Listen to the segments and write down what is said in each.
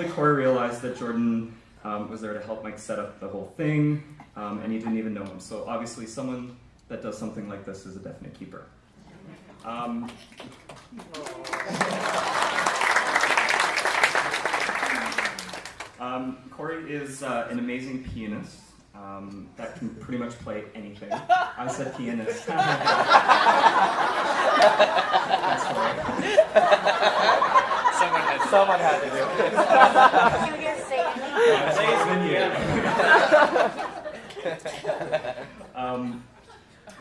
Corey realized that Jordan was there to help Mike set up the whole thing, and he didn't even know him. So obviously someone that does something like this is a definite keeper. Corey is an amazing pianist that can pretty much play anything. I said pianist. That's Corey. Someone had to do it. You were going to say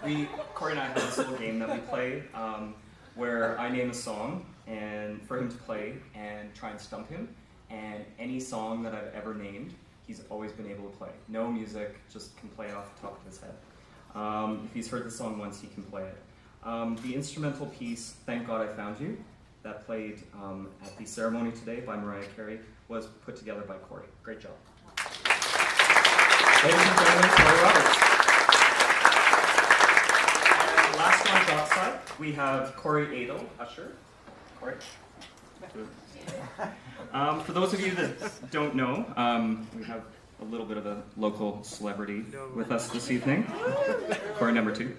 anything. Corey and I have this little game that we play where I name a song and for him to play and try and stump him. And any song that I've ever named, he's always been able to play. No music, just can play off the top of his head. If he's heard the song once, he can play it. The instrumental piece, Thank God I Found You, that played at the ceremony today by Mariah Carey, was put together by Corey. Great job. Ladies and gentlemen, Corey Roberts. Last on Jock's side, we have Corey Adel, usher. Corey. For those of you that don't know, we have a little bit of a local celebrity with us this evening. Corey number 2.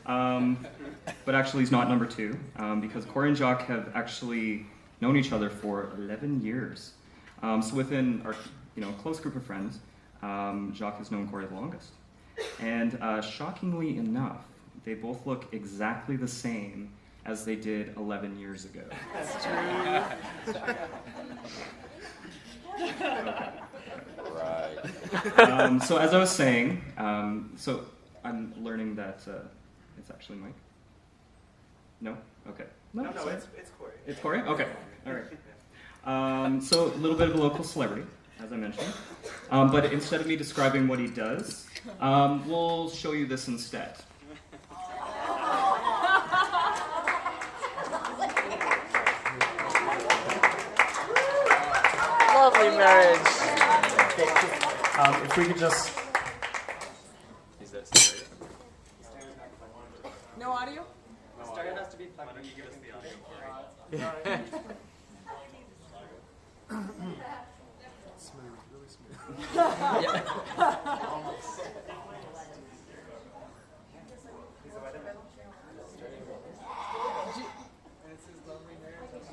But actually he's not number 2, because Corey and Jock have actually known each other for 11 years. So within our close group of friends, Jock has known Corey the longest. And shockingly enough, they both look exactly the same as they did 11 years ago. That's true. Right. So as I was saying, so I'm learning that it's actually Mike. No? Okay. No, it's Corey. It's Corey? Okay. All right. So a little bit of a local celebrity, as I mentioned. But instead of me describing what he does, we'll show you this instead. Lovely marriage. If we could just... Is that stereo? No audio? Stereo has to be plugged. Why don't you give us the audio, Corey? Smooth, really smooth.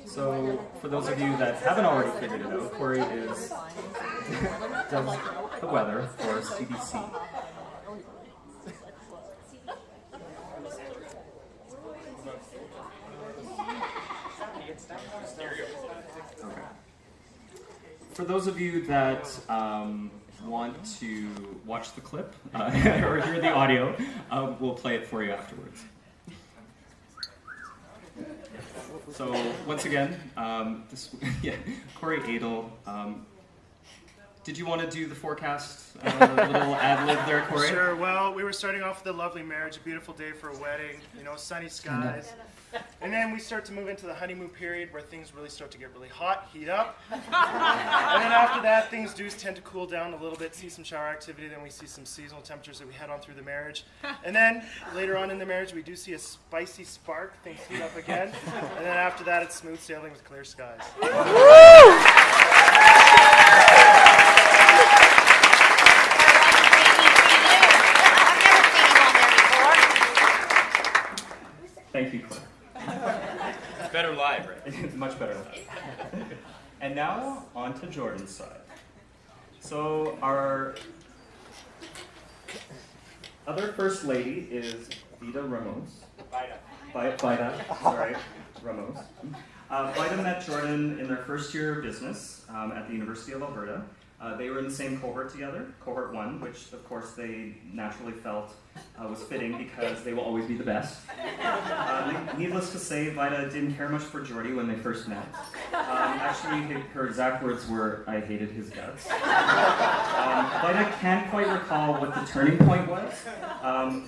So, for those of you that haven't already figured it out, Corey does the weather for CBC. Okay. For those of you that want to watch the clip or hear the audio, we'll play it for you afterwards. So once again, Corey Adel. Did you want to do the forecast little ad lib there, Corey? Sure. Well, we were starting off with a lovely marriage, a beautiful day for a wedding, sunny skies. And then we start to move into the honeymoon period where things really start to get really hot, heat up. And then after that, things do tend to cool down a little bit, see some shower activity, then we see some seasonal temperatures that we head on through the marriage. And then later on in the marriage, we do see a spicy spark, things heat up again. And then after that, it's smooth sailing with clear skies. Thank you, Claire. It's better live, right? It's much better live. And now, on to Jordan's side. So, our other First Lady is Vida Ramos. Vida, sorry, Ramos. Vida met Jordan in their first year of business at the University of Alberta. They were in the same cohort together, cohort 1, which of course they naturally felt was fitting because they will always be the best. Needless to say, Vida didn't care much for Jordy when they first met. Actually, her exact words were, "I hated his guts." Vida can't quite recall what the turning point was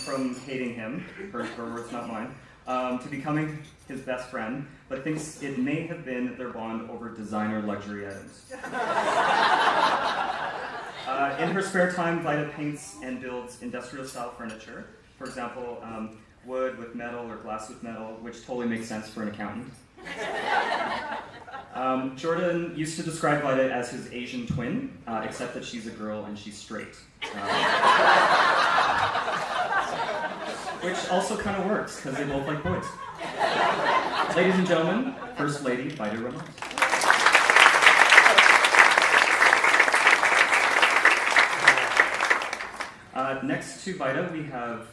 from hating him, her words, not mine, to becoming his best friend, but thinks it may have been their bond over designer luxury items. In her spare time, Vida paints and builds industrial-style furniture. For example, wood with metal or glass with metal, which totally makes sense for an accountant. Jordan used to describe Vida as his Asian twin, except that she's a girl and she's straight. Which also kind of works, because they both like boys. Ladies and gentlemen, First Lady Vida Ramos. Next to Vida, we have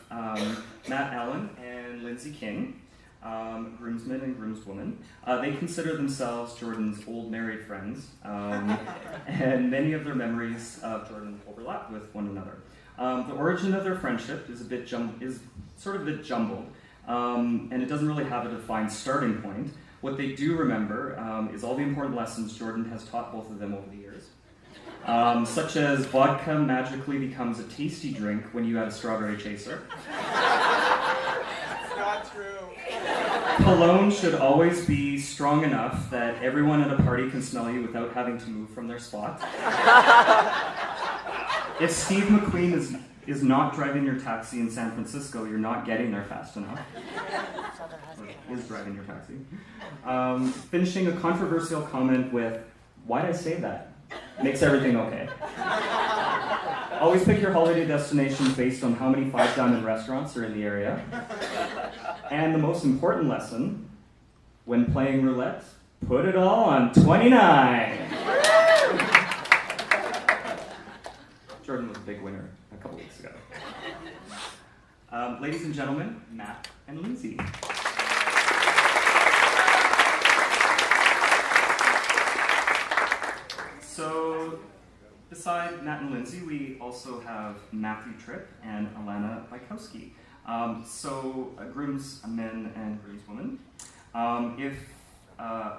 Matt Allen and Lindsay King, groomsmen and groomswoman. They consider themselves Jordan's old married friends, and many of their memories of Jordan overlap with one another. The origin of their friendship is sort of a bit jumbled, and it doesn't really have a defined starting point. What they do remember is all the important lessons Jordan has taught both of them over the years. Such as vodka magically becomes a tasty drink when you add a strawberry chaser. Not true. Cologne should always be strong enough that everyone at a party can smell you without having to move from their spot. If Steve McQueen is not driving your taxi in San Francisco, you're not getting there fast enough. Or is driving your taxi. Finishing a controversial comment with, "Why'd I say that?" makes everything okay. Always pick your holiday destination based on how many Five Diamond restaurants are in the area. And the most important lesson, when playing roulette, put it all on 29. Jordan was a big winner a couple weeks ago. Ladies and gentlemen, Matt and Lindsay. So, beside Matt and Lindsay, we also have Matthew Tripp and Alana Bykowski. Groomsmen and groomswoman. If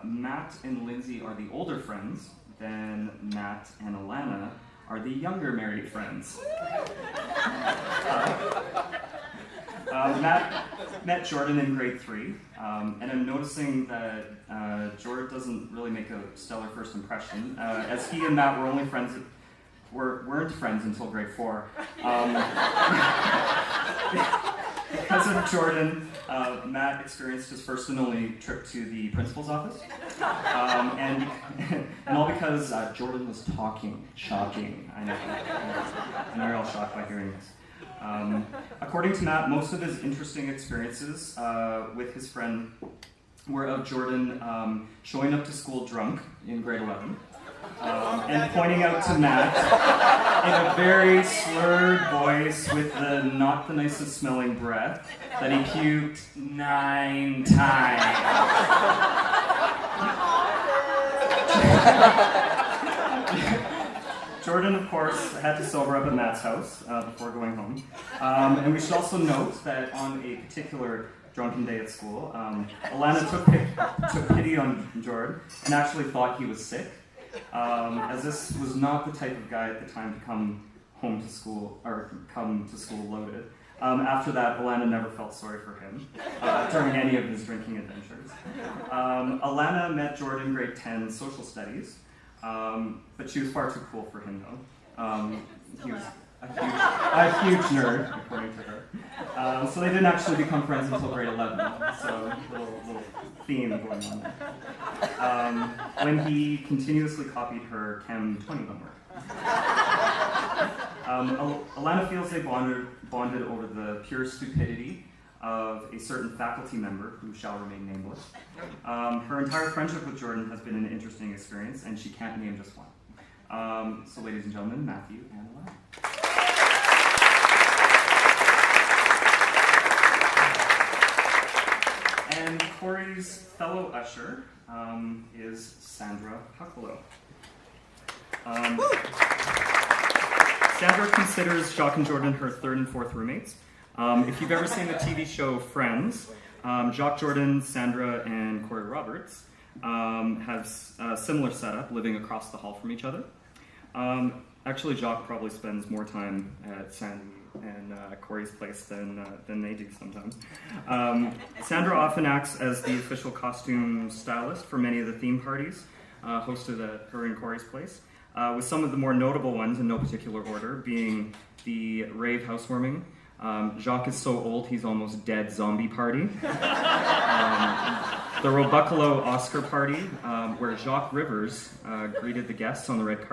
Matt and Lindsay are the older friends, then Matt and Alana are the younger married friends. Matt met Jordan in grade 3, and I'm noticing that Jordan doesn't really make a stellar first impression, as he and Matt were only weren't friends until grade 4. Because of Jordan, Matt experienced his first and only trip to the principal's office, and all because Jordan was talking. Shocking, I know. I know you're all shocked by hearing this. According to Matt, most of his interesting experiences with his friend were of Jordan showing up to school drunk in grade 11, and pointing out to Matt in a very slurred voice with not the nicest smelling breath that he puked 9 times. Jordan, of course, had to sober up at Matt's house before going home. And we should also note that on a particular drunken day at school, Alana took pity on Jordan and actually thought he was sick, as this was not the type of guy at the time to come to school loaded. After that, Alana never felt sorry for him during any of his drinking adventures. Alana met Jordan in grade 10 social studies. But she was far too cool for him, though. He was a huge nerd, according to her. So they didn't actually become friends until grade 11. So little theme going on there. When he continuously copied her Chem 20 homework. Alana feels they bonded over the pure stupidity of a certain faculty member who shall remain nameless. Her entire friendship with Jordan has been an interesting experience, and she can't name just one. So ladies and gentlemen, Matthew and Alana. And Corey's fellow usher is Sandra Hucklow. Sandra considers Jacques and Jordan her third and fourth roommates. If you've ever seen the TV show Friends, Jacques Jordan, Sandra, and Corey Roberts have a similar setup, living across the hall from each other. Actually, Jacques probably spends more time at Sandy and Corey's place than they do sometimes. Sandra often acts as the official costume stylist for many of the theme parties hosted at her and Corey's place, with some of the more notable ones in no particular order being the rave housewarming, Jacques is so old he's almost dead zombie party, the Robuckalo Oscar party, where Jacques Rivers greeted the guests on the red carpet.